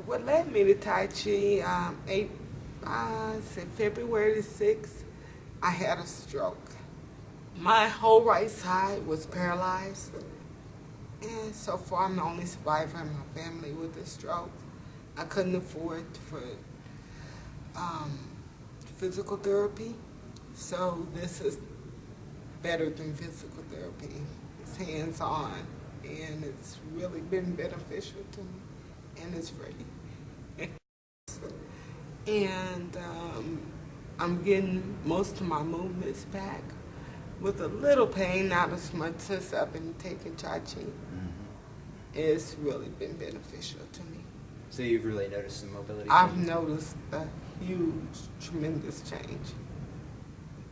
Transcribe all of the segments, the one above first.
What led me to Tai Chi, February the 6th, I had a stroke. My whole right side was paralyzed, and so far I'm the only survivor in my family with a stroke. I couldn't afford for physical therapy, so this is better than physical therapy. It's hands-on, and it's really been beneficial to me, and it's free. And I'm getting most of my movements back with a little pain, not as much as I've been taking Tai Chi. It's really been beneficial to me. So you've really noticed some mobility? I've noticed a huge, tremendous change,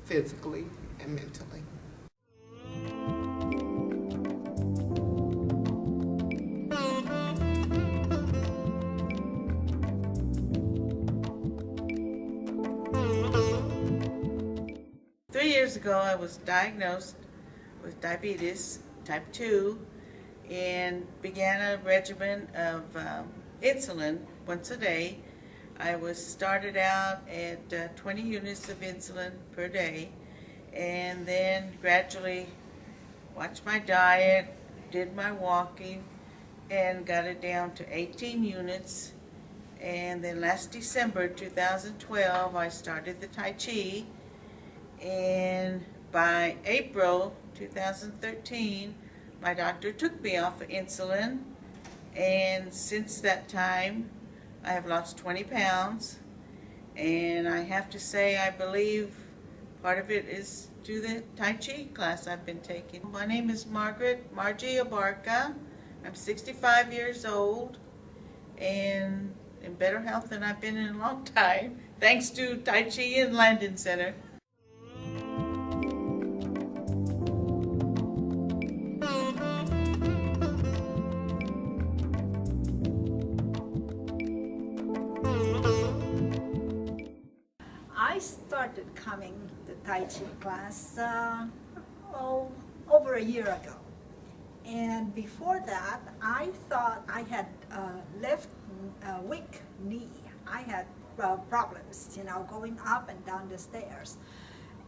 physically and mentally. Years ago, I was diagnosed with diabetes type 2 and began a regimen of insulin once a day. I was started out at 20 units of insulin per day, and then gradually watched my diet, did my walking, and got it down to 18 units. And then last December 2012, I started the Tai Chi. And by April 2013, my doctor took me off of insulin, and since that time I have lost 20 pounds, and I have to say I believe part of it is due to the Tai Chi class I've been taking. My name is Margie Abarca. I'm 65 years old and in better health than I've been in a long time, thanks to Tai Chi and Landon Center. I started coming to Tai Chi class over a year ago. And before that, I thought I had left weak knee. I had problems, going up and down the stairs.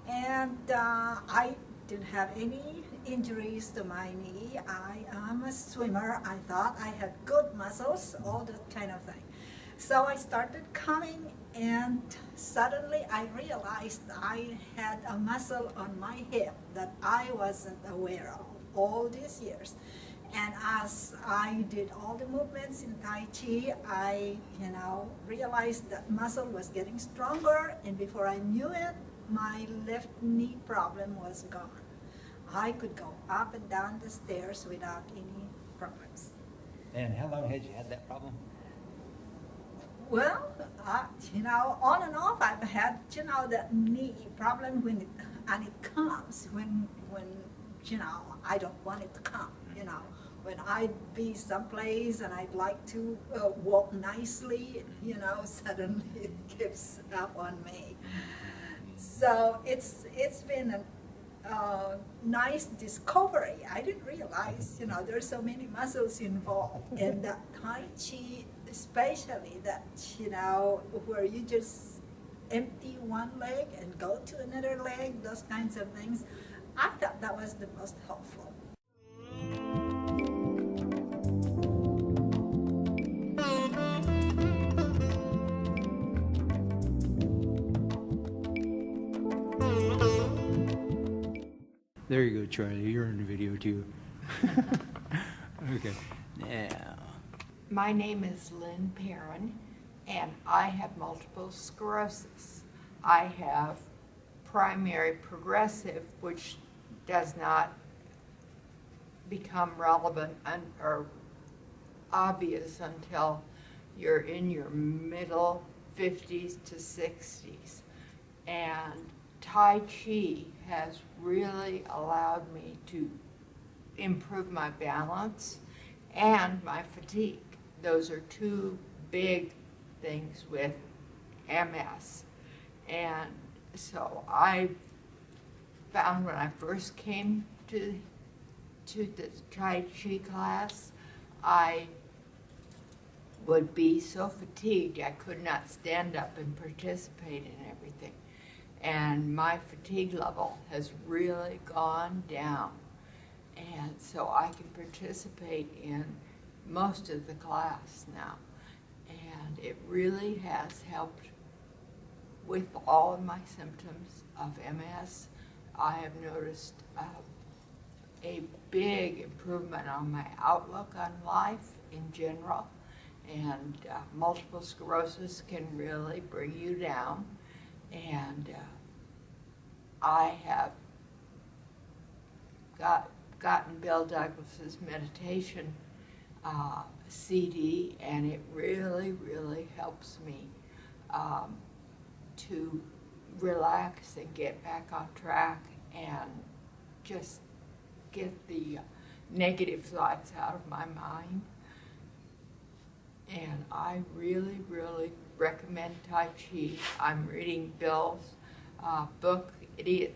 And I didn't have any injuries to my knee. I am a swimmer. I thought I had good muscles, all that kind of thing. So I started coming, and suddenly I realized I had a muscle on my hip that I wasn't aware of all these years. And as I did all the movements in Tai Chi, I realized that muscle was getting stronger, and before I knew it, my left knee problem was gone. I could go up and down the stairs without any problems. And how long had you had that problem? Well, on and off, I've had, that knee problem when it comes when I don't want it to come, When I'd be someplace and I'd like to walk nicely, suddenly it gives up on me. So it's been a nice discovery. I didn't realize, there's so many muscles involved. And that Tai Chi, especially that, where you just empty one leg and go to another leg, those kinds of things, I thought that was the most helpful. There you go, Charlie. You're in the video too. Okay. Now. My name is Lynn Perrin, and I have multiple sclerosis. I have primary progressive, which does not become relevant or obvious until you're in your middle 50s to 60s. And Tai Chi has really allowed me to improve my balance and my fatigue. Those are two big things with MS. And so I found when I first came to to the Tai Chi class, I would be so fatigued I could not stand up and participate in everything. And my fatigue level has really gone down. And so I can participate in most of the class now. And it really has helped with all of my symptoms of MS. I have noticed a big improvement on my outlook on life in general. And multiple sclerosis can really bring you down. And I have gotten Bill Douglas's meditation CD, and it really, really helps me to relax and get back on track and just get the negative thoughts out of my mind. And I really, really recommend Tai Chi. I'm reading Bill's book, The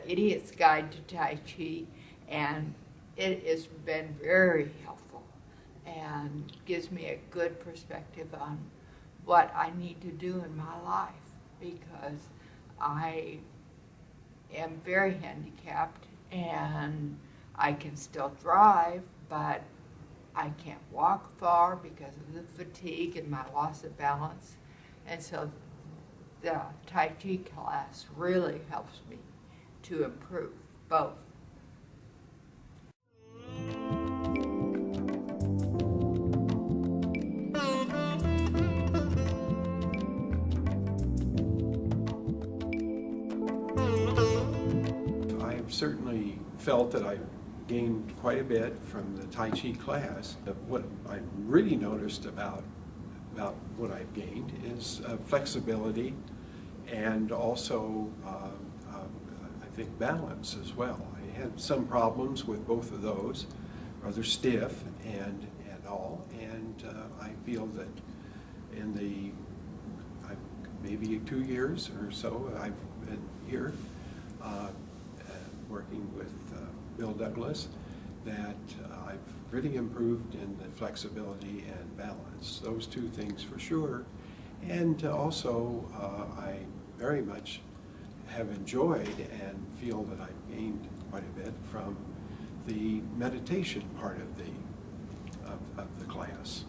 Idiot's Guide to Tai Chi, and it has been very helpful and gives me a good perspective on what I need to do in my life, because I am very handicapped and I can still drive, but I can't walk far because of the fatigue and my loss of balance. And so the Tai Chi class really helps me to improve both. I've certainly felt that I've gained quite a bit from the Tai Chi class. What I really noticed about what I've gained is flexibility and also I think balance as well. I had some problems with both of those, rather stiff and all, and I feel that in the maybe 2 years or so I've been here working with Bill Douglas, that I've really improved in the flexibility and balance. Those two things for sure. And also I very much have enjoyed and feel that I've gained quite a bit from the meditation part of the class.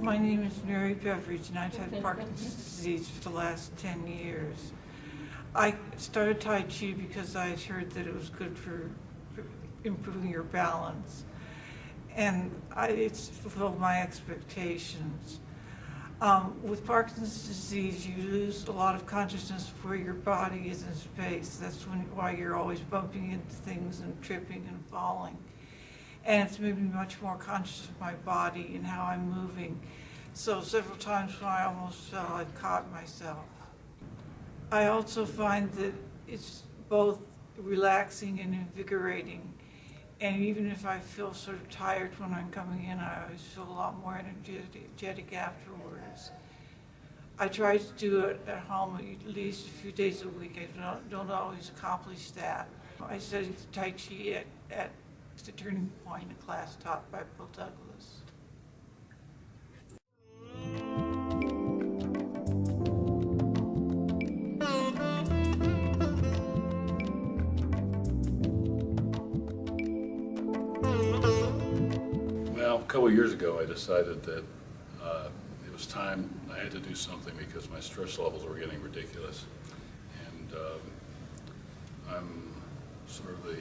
My name is Mary Beveridge, and I've had Parkinson's disease for the last 10 years. I started Tai Chi because I had heard that it was good for improving your balance, and it's fulfilled my expectations. With Parkinson's disease, you lose a lot of consciousness of where your body is in space. That's why you're always bumping into things and tripping and falling. And it's made me much more conscious of my body and how I'm moving. So several times when I almost fell, I've caught myself. I also find that it's both relaxing and invigorating. And even if I feel sort of tired when I'm coming in, I always feel a lot more energetic afterwards. I try to do it at home at least a few days a week. I don't always accomplish that. I studied Tai Chi at the Turning Point, a class taught by Bill Douglas. Well, a couple of years ago, I decided that it was time I had to do something because my stress levels were getting ridiculous. And I'm sort of the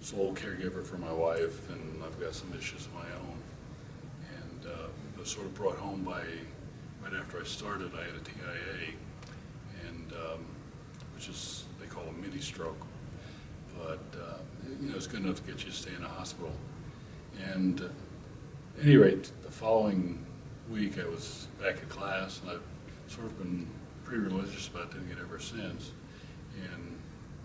sole caregiver for my wife, and I've got some issues of my own. And I was sort of brought home by, right after I started, I had a TIA, and which is, they call a mini stroke. But you know, it's good enough to get you to stay in a hospital. And at any rate, the following week I was back at class, and I've sort of been pretty religious about doing it ever since. And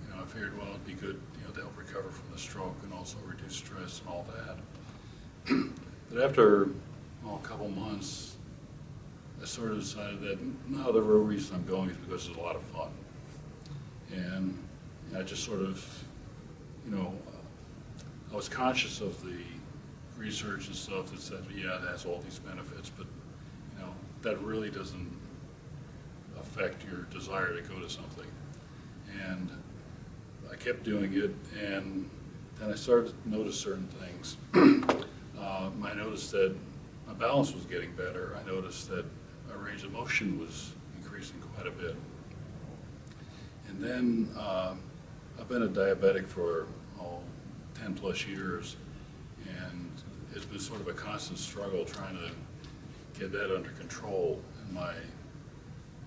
you know, I figured, well, it'd be good, you know, to help recover from the stroke and also reduce stress and all that. But after a couple months, I sort of decided that no, the real reason I'm going is because it's a lot of fun. And I just sort of, I was conscious of the research and stuff that said, yeah, it has all these benefits, but that really doesn't affect your desire to go to something. And I kept doing it, and then I started to notice certain things. I noticed that my balance was getting better. I noticed that my range of motion was increasing quite a bit. And then I've been a diabetic for 10 plus years, and it's been sort of a constant struggle trying to get that under control. And my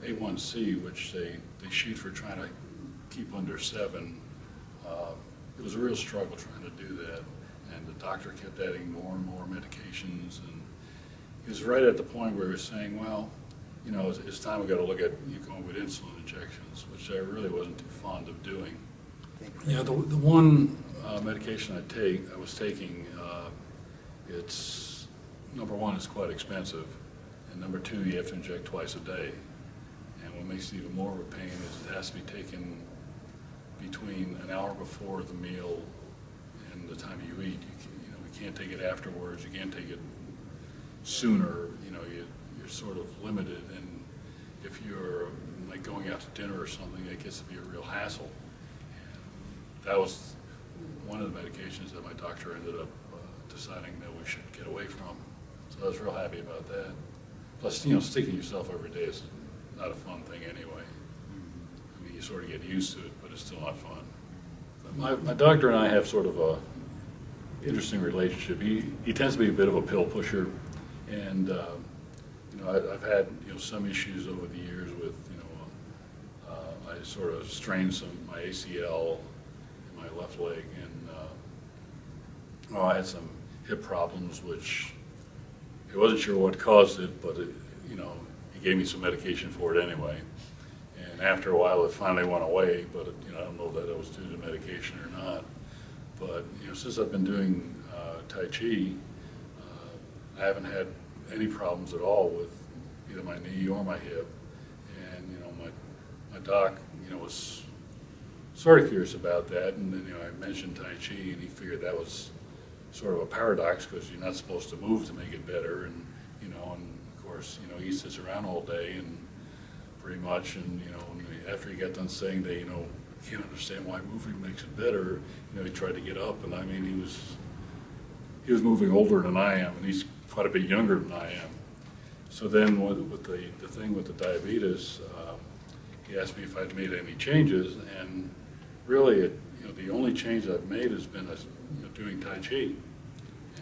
A1C, which they shoot for trying to keep under 7, it was a real struggle trying to do that. And the doctor kept adding more and more medications, and he was right at the point where he was saying, well, it's time we got to look at you going with insulin injections, which I really wasn't too fond of doing. Yeah, the one medication I was taking, it's, number one, it's quite expensive, and number two, you have to inject twice a day. And what makes it even more of a pain is it has to be taken between an hour before the meal and the time you eat. You can't take it afterwards. You can't take it sooner. You're sort of limited. And if you're like going out to dinner or something, it gets to be a real hassle. And that was one of the medications that my doctor ended up deciding that we should get away from. So I was real happy about that. Plus, sticking yourself every day is not a fun thing anyway. I mean, you sort of get used to it, but it's still not fun. My doctor and I have sort of a interesting relationship. He tends to be a bit of a pill pusher, and I've had some issues over the years with I sort of strained my ACL in my left leg, and I had some hip problems, which I wasn't sure what caused it, but he gave me some medication for it anyway. And after a while, it finally went away, but I don't know that it was due to medication or not. But since I've been doing Tai Chi, I haven't had any problems at all with either my knee or my hip. And my doc, was sort of curious about that, and then I mentioned Tai Chi, and he figured that was sort of a paradox because you're not supposed to move to make it better, and and of course he sits around all day and pretty much, and after he got done saying that can't understand why moving makes it better, he tried to get up, and I mean he was moving older than I am, and he's quite a bit younger than I am. So then with the thing with the diabetes, he asked me if I'd made any changes, and really the only change I've made has been doing Tai Chi,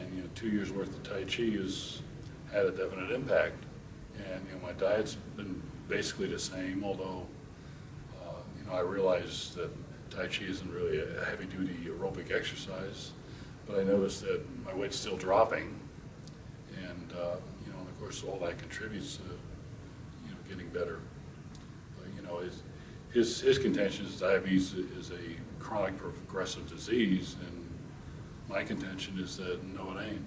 and 2 years worth of Tai Chi has had a definite impact. And my diet's been basically the same, although I realize that Tai Chi isn't really a heavy-duty aerobic exercise, but I noticed that my weight's still dropping, and of course all that contributes to getting better. But his contention is diabetes is a chronic progressive disease, and my contention is that no, it ain't.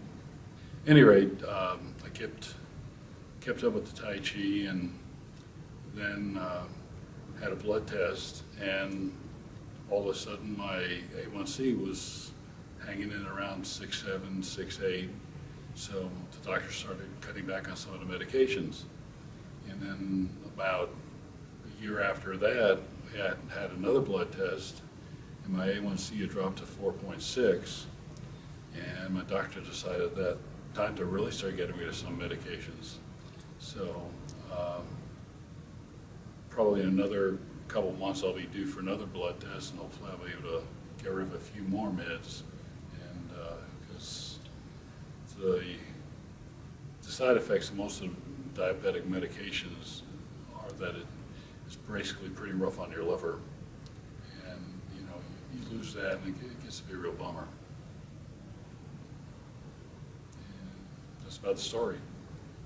At any rate, I kept up with the Tai Chi, and then had a blood test, and all of a sudden my A1C was hanging in around 6.7, 6.8. So the doctor started cutting back on some of the medications. And then about a year after that, we had another blood test, and my A1C had dropped to 4.6. And my doctor decided that time to really start getting rid of some medications. So probably in another couple of months I'll be due for another blood test, and hopefully I'll be able to get rid of a few more meds. And because the side effects of most of diabetic medications are that it's basically pretty rough on your liver, and you lose that, and it gets to be a real bummer. And that's about the story.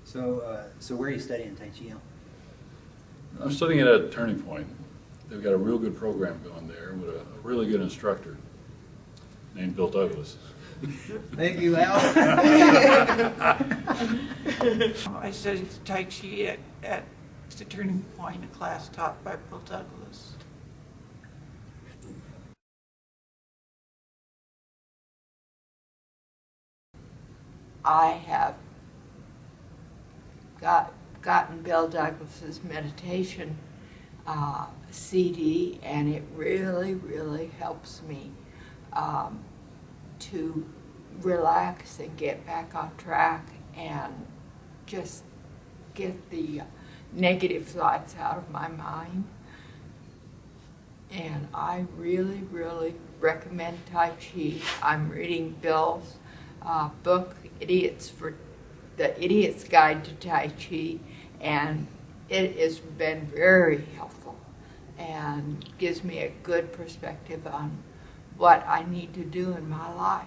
So where are you studying Tai Chi? I'm studying it at Turning Point. They've got a real good program going there with a really good instructor. named Bill Douglas. Thank you, Al. I studied Tai Chi at the Turning Point, a class taught by Bill Douglas. I have gotten Bill Douglas's meditation CD, and it really, really helps me to relax and get back on track and just get the negative thoughts out of my mind. And I really, really recommend Tai Chi. I'm reading Bill's book, The Idiot's Guide to Tai Chi, and it has been very helpful and gives me a good perspective on what I need to do in my life.